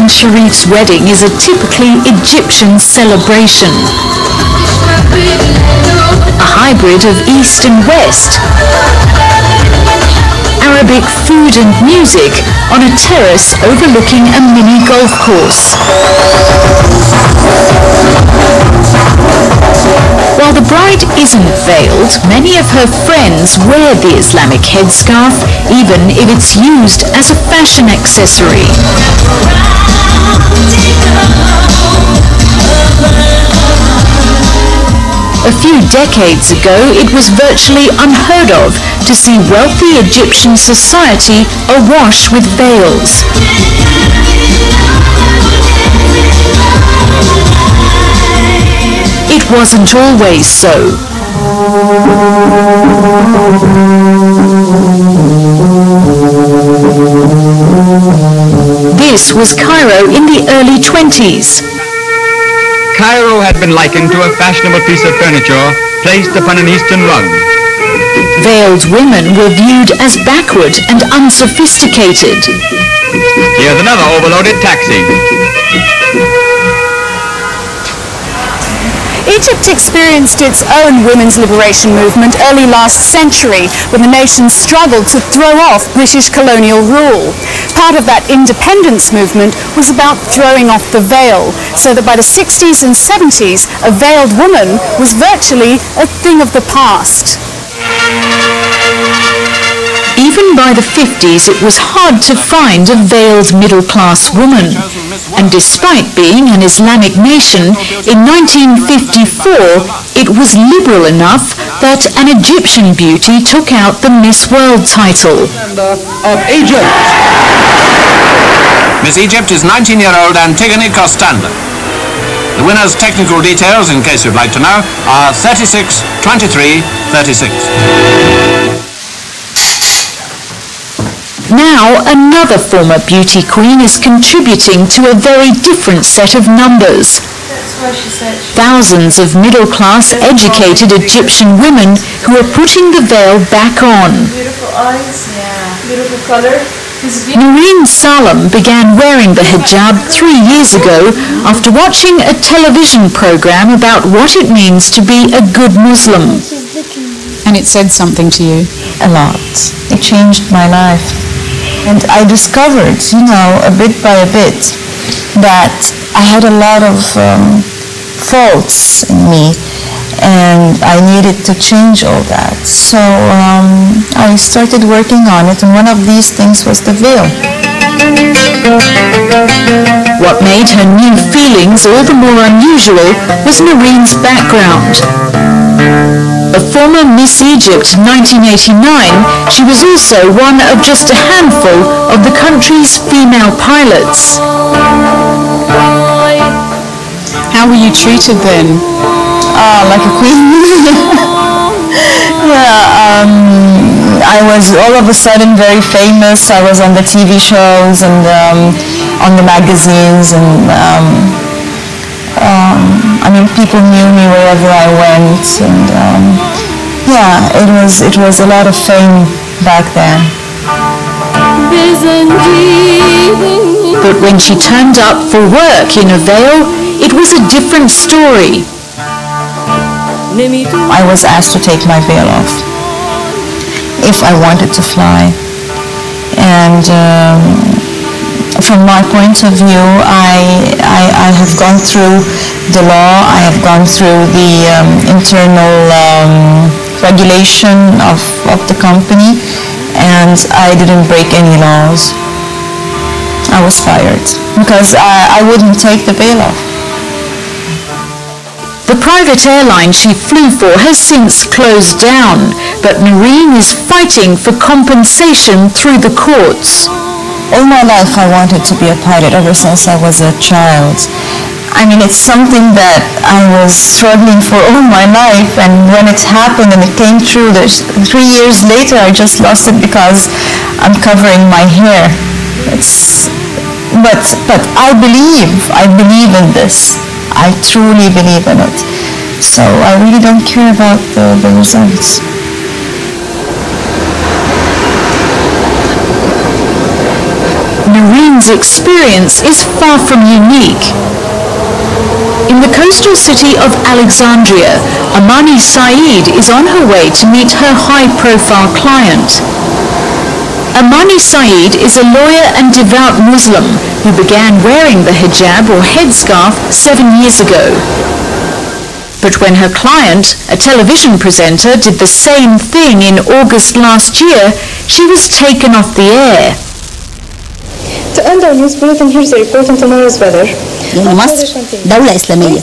and Sharif's wedding is a typically Egyptian celebration. A hybrid of East and West. Arabic food and music on a terrace overlooking a mini golf course. While the bride isn't veiled, many of her friends wear the Islamic headscarf, even if it's used as a fashion accessory. A few decades ago, it was virtually unheard of to see wealthy Egyptian society awash with veils. It wasn't always so. This was Cairo in the early 20s. Cairo had been likened to a fashionable piece of furniture placed upon an Eastern rug. Veiled women were viewed as backward and unsophisticated. Here's another overloaded taxi. Egypt experienced its own women's liberation movement early last century when the nation struggled to throw off British colonial rule. Part of that independence movement was about throwing off the veil, so that by the 60s and 70s, a veiled woman was virtually a thing of the past. Even by the 50s, it was hard to find a veiled middle-class woman. And despite being an Islamic nation, in 1954, it was liberal enough that an Egyptian beauty took out the Miss World title. Of Egypt. Miss Egypt is 19-year-old Antigone Costander. The winner's technical details, in case you'd like to know, are 36, 23, 36. Now, another former beauty queen is contributing to a very different set of numbers. Thousands of middle-class, educated Egyptian women who are putting the veil back on. Beautiful eyes, yeah. Beautiful color. Noreen Salem began wearing the hijab 3 years ago after watching a television program about what it means to be a good Muslim. And it said something to you? A lot. It changed my life. And I discovered, a bit by a bit, that I had a lot of faults in me, and I needed to change all that. So I started working on it, and one of these things was the veil. What made her new feelings all the more unusual was Noreen's background. A former Miss Egypt 1989, she was also one of just a handful of the country's female pilots. How were you treated then? Like a queen. I was all of a sudden very famous. I was on the TV shows and on the magazines, and people knew me wherever I went, and it was a lot of fame back then. But when she turned up for work in a veil, it was a different story. I was asked to take my veil off if I wanted to fly, and from my point of view, I have gone through the law, I have gone through the internal regulation of the company, and I didn't break any laws. I was fired because I wouldn't take the veil off. The private airline she flew for has since closed down, but Noreen is fighting for compensation through the courts. All my life I wanted to be a pilot ever since I was a child. It's something that I was struggling for all my life, and when it happened and it came true, 3 years later I just lost it because I'm covering my hair. But I believe in this. I truly believe in it. So I really don't care about the results. Noreen woman's experience is far from unique. In the coastal city of Alexandria, Amani Saeed is on her way to meet her high-profile client. Amani Saeed is a lawyer and devout Muslim who began wearing the hijab or headscarf 7 years ago. But when her client, a television presenter, did the same thing in August last year, she was taken off the air. To end our news bulletin, here's a report on tomorrow's weather. مصر دولة إسلامية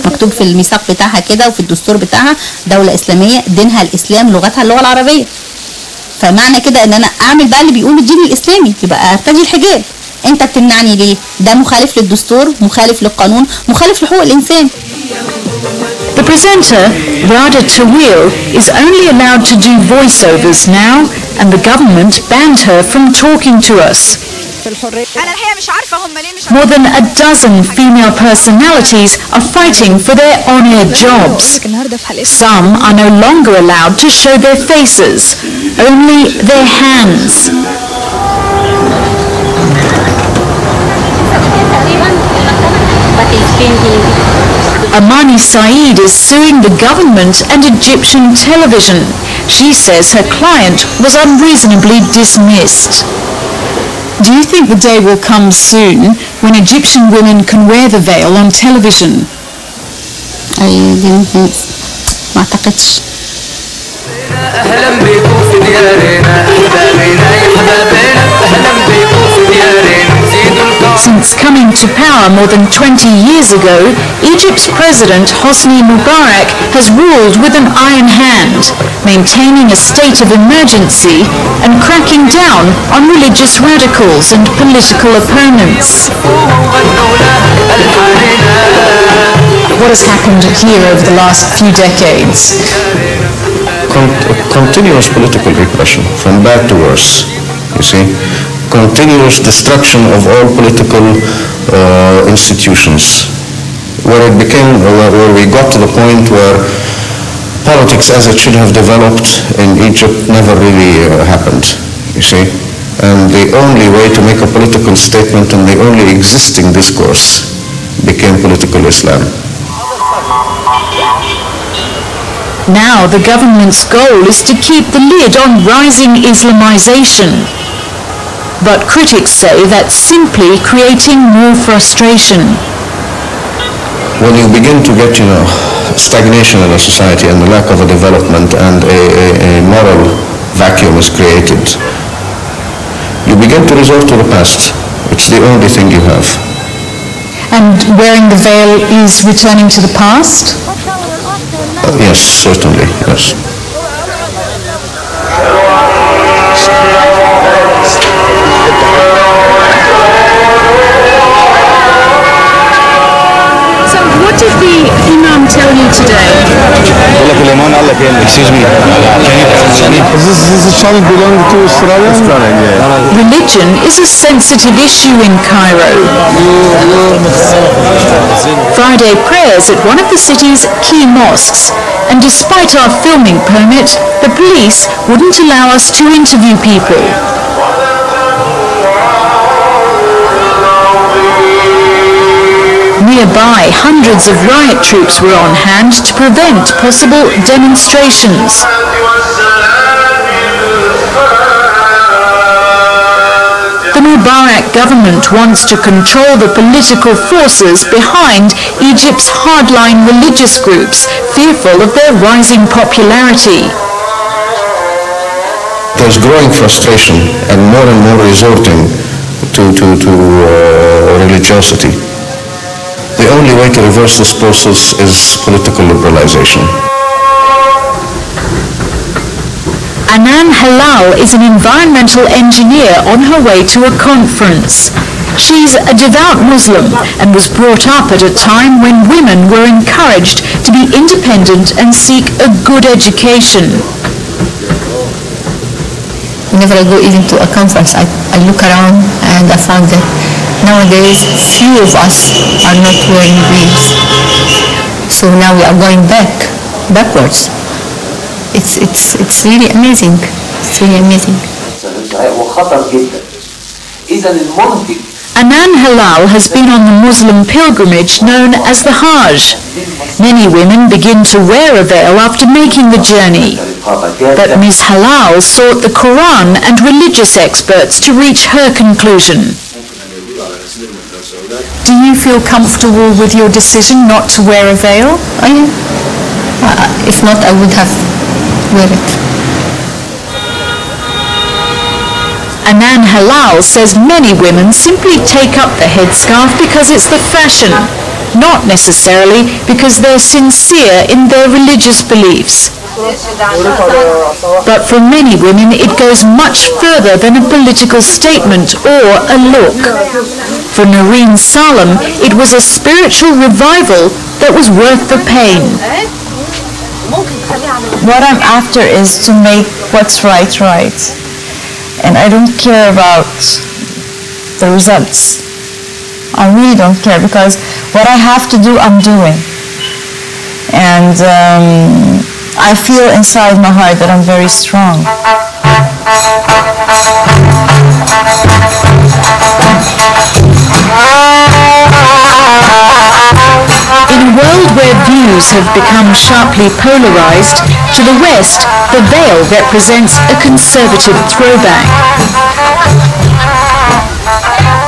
مكتوب في الميثاق بتاعها كده وفي الدستور بتاعها دولة إسلامية دينها الإسلام لغتها اللغة العربية. فمعنى كده ان انا اعمل بقى اللي بيقوله الدين الاسلامي يبقى ارتدي الحجاب. انت بتمنعني ليه؟ ده مخالف للدستور، مخالف للقانون، مخالف لحقوق الانسان. The presenter, Rada Tawil, is only allowed to do voiceovers now, and the government banned her from talking to us. More than a dozen female personalities are fighting for their on-air jobs. Some are no longer allowed to show their faces, only their hands. Amani Saeed is suing the government and Egyptian television. She says her client was unreasonably dismissed. Do you think the day will come soon when Egyptian women can wear the veil on television? ما أعتقدش. Since coming to power more than 20 years ago, Egypt's President Hosni Mubarak has ruled with an iron hand, maintaining a state of emergency and cracking down on religious radicals and political opponents. What has happened here over the last few decades? Continuous political repression, from bad to worse, you see. Continuous destruction of all political institutions, where it became, where we got to the point where politics as it should have developed in Egypt never really happened, you see. And the only way to make a political statement and the only existing discourse became political Islam. Now the government's goal is to keep the lid on rising Islamization. But critics say that's simply creating more frustration. When you begin to get, stagnation in a society and the lack of a development and a moral vacuum is created, you begin to resort to the past. It's the only thing you have. And wearing the veil is returning to the past? Yes, certainly, yes. So what did the Imam tell you today? Excuse me, Is this challenge belong to Australia? Religion is a sensitive issue in Cairo. Friday prayers at one of the city's key mosques, and despite our filming permit, the police wouldn't allow us to interview people. Nearby, hundreds of riot troops were on hand to prevent possible demonstrations. The Mubarak government wants to control the political forces behind Egypt's hardline religious groups, fearful of their rising popularity. There's growing frustration and more resorting to religiosity. The only way to reverse this process is political liberalization. Anan Halal is an environmental engineer on her way to a conference. She's a devout Muslim and was brought up at a time when women were encouraged to be independent and seek a good education. Whenever I go even to a conference, I look around and I found that nowadays few of us are not wearing veils. So now we are going backwards. It's really amazing. It's really amazing. وخطر جدا. Anan Halal has been on the Muslim pilgrimage known as the Hajj. Many women begin to wear a veil after making the journey. But Ms. Halal sought the Quran and religious experts to reach her conclusion. Do you feel comfortable with your decision not to wear a veil? Oh yeah. If not, I would have wear it. Anan Halal says many women simply take up the headscarf because it's the fashion, not necessarily because they're sincere in their religious beliefs. But for many women it goes much further than a political statement or a look. For Noreen Salem, it was a spiritual revival that was worth the pain. What I'm after is to make what's right. And I don't care about the results. I really don't care, because what I have to do, I'm doing. And I feel inside my heart that I'm very strong. In a world where views have become sharply polarized, to the West, the veil represents a conservative throwback.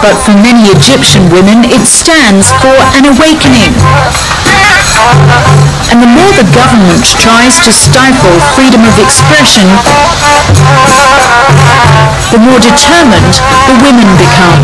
But for many Egyptian women, it stands for an awakening. And the more the government tries to stifle freedom of expression, the more determined the women become.